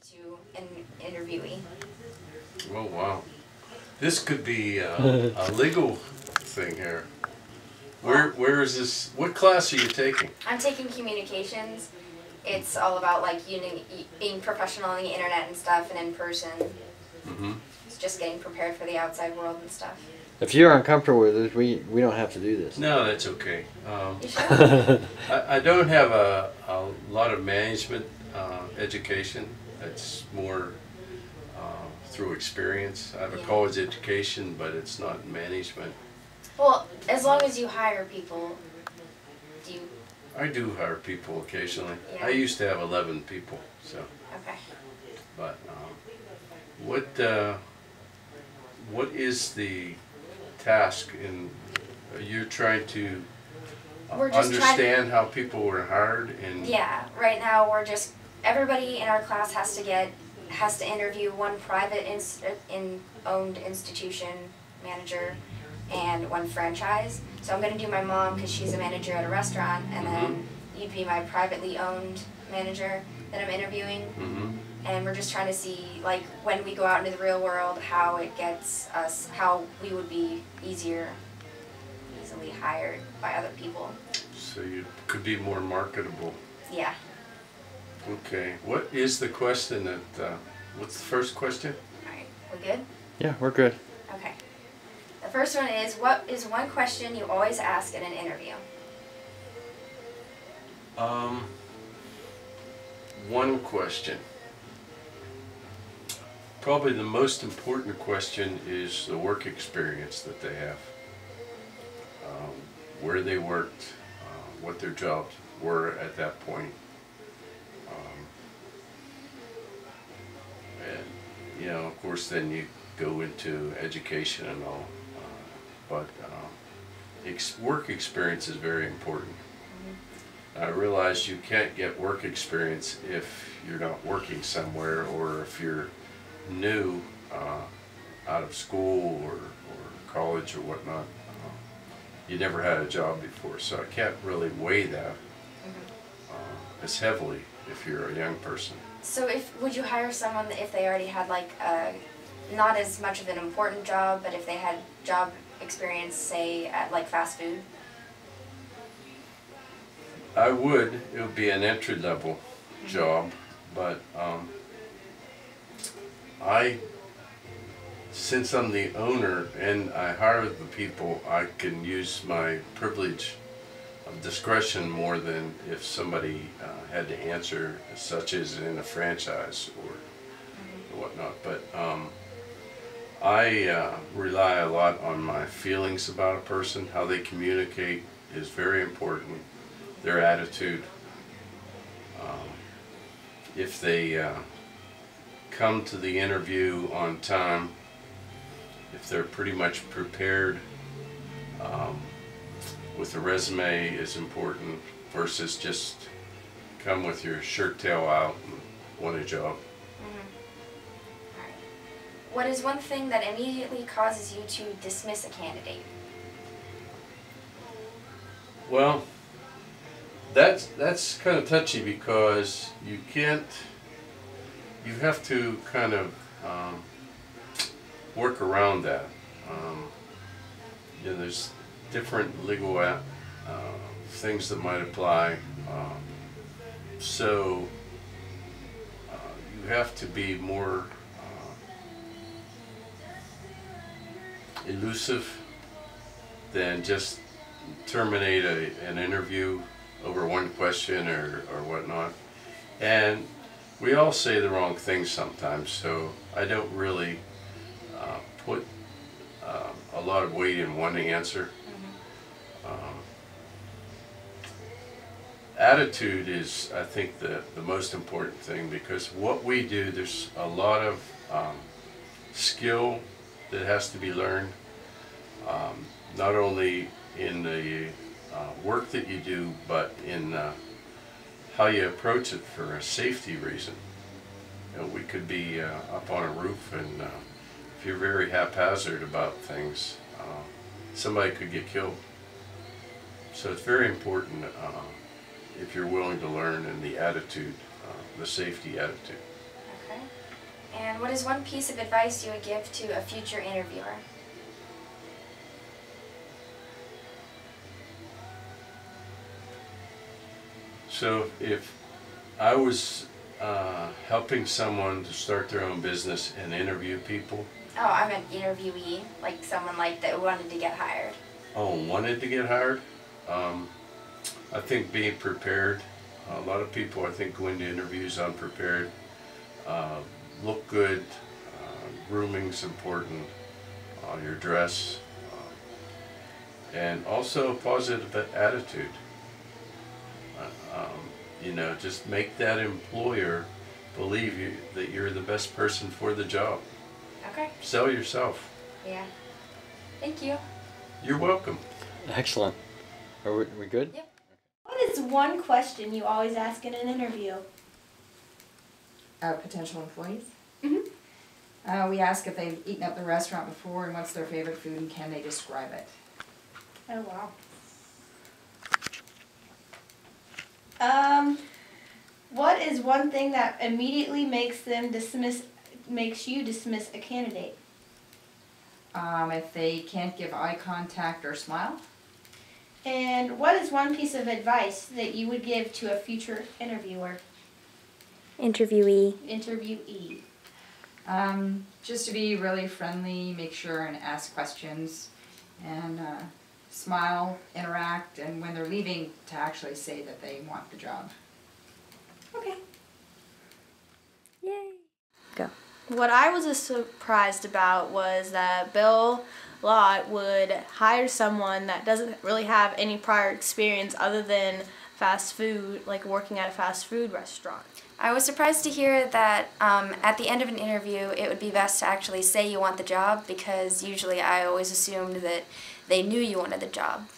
to an interviewee. Oh, wow. This could be a legal thing here. Where is this? What class are you taking? I'm taking communications. It's all about like being professional on the internet and stuff and in person. Mm-hmm. It's just getting prepared for the outside world and stuff. If you're uncomfortable with it, we don't have to do this. No, that's okay. You sure? I don't have a lot of management education. It's more through experience. I have a college education, but it's not management. Well, as long as you hire people, do you? I do hire people occasionally. Yeah. I used to have 11 people, so. Okay. But what is the task in? You're trying to We're just understand how people were hired and. Yeah. Right now, everybody in our class has to interview one private owned institution manager and one franchise. So I'm going to do my mom because she's a manager at a restaurant, and then you'd be my privately owned manager that I'm interviewing. And we're just trying to see, like, when we go out into the real world, how it gets us, how we would be easily hired by other people. So you could be more marketable. Yeah. Okay. What is the question that? What's the first question? All right. We're good? Yeah, we're good. Okay. The first one is, what is one question you always ask in an interview? One question. Probably the most important question is the work experience that they have. Where they worked, what their jobs were at that point. And, you know, of course, then you go into education and all. But work experience is very important. I realize you can't get work experience if you're not working somewhere, or if you're new out of school or college or whatnot. You never had a job before, so I can't really weigh that as heavily if you're a young person. So would you hire someone if they already had like not as much of an important job, but if they had job experience, say at like fast food? I would. It would be an entry-level job, but since I'm the owner and I hire the people, I can use my privilege of discretion more than if somebody had to answer, such as in a franchise or whatnot. But I rely a lot on my feelings about a person. How they communicate is very important. Their attitude. If they come to the interview on time, if they're pretty much prepared with a resume is important versus just come with your shirt tail out and want a job. Alright. What is one thing that immediately causes you to dismiss a candidate? Well, that's kind of touchy because you have to kind of work around that. You know, there's different legal things that might apply. So you have to be more elusive than just terminate an interview over one question or whatnot. And we all say the wrong things sometimes, so I don't really put a lot of weight in one answer. Attitude is, I think, the most important thing, because what we do, there's a lot of skill that has to be learned, not only in the work that you do, but in how you approach it for a safety reason. You know, we could be up on a roof, and if you're very haphazard about things, somebody could get killed. So it's very important if you're willing to learn, and the attitude, the safety attitude. Okay. And what is one piece of advice you would give to a future interviewer? So if I was helping someone to start their own business and interview people. Oh, I'm an interviewee, like someone like that wanted to get hired. Oh, wanted to get hired? I think being prepared. A lot of people, I think, go into interviews unprepared. Look good. Grooming's important. Your dress. And also a positive attitude. You know, just make that employer believe that you're the best person for the job. Okay. Sell yourself. Yeah. Thank you. You're welcome. Excellent. Are we good? Yep. What is one question you always ask in an interview? Potential employees. Mm-hmm. We ask if they've eaten at the restaurant before and what's their favorite food and can they describe it. Oh, wow. What is one thing that immediately makes you dismiss a candidate? If they can't give eye contact or smile. And what is one piece of advice that you would give to a future interviewer? Interviewee. Interviewee. Just to be really friendly, make sure and ask questions, and smile, interact, and when they're leaving, to actually say that they want the job. Okay. Yay. Go. What I was surprised about was that Bill Lott would hire someone that doesn't really have any prior experience other than fast food, like working at a fast food restaurant. I was surprised to hear that at the end of an interview it would be best to actually say you want the job, because usually I always assumed that they knew you wanted the job.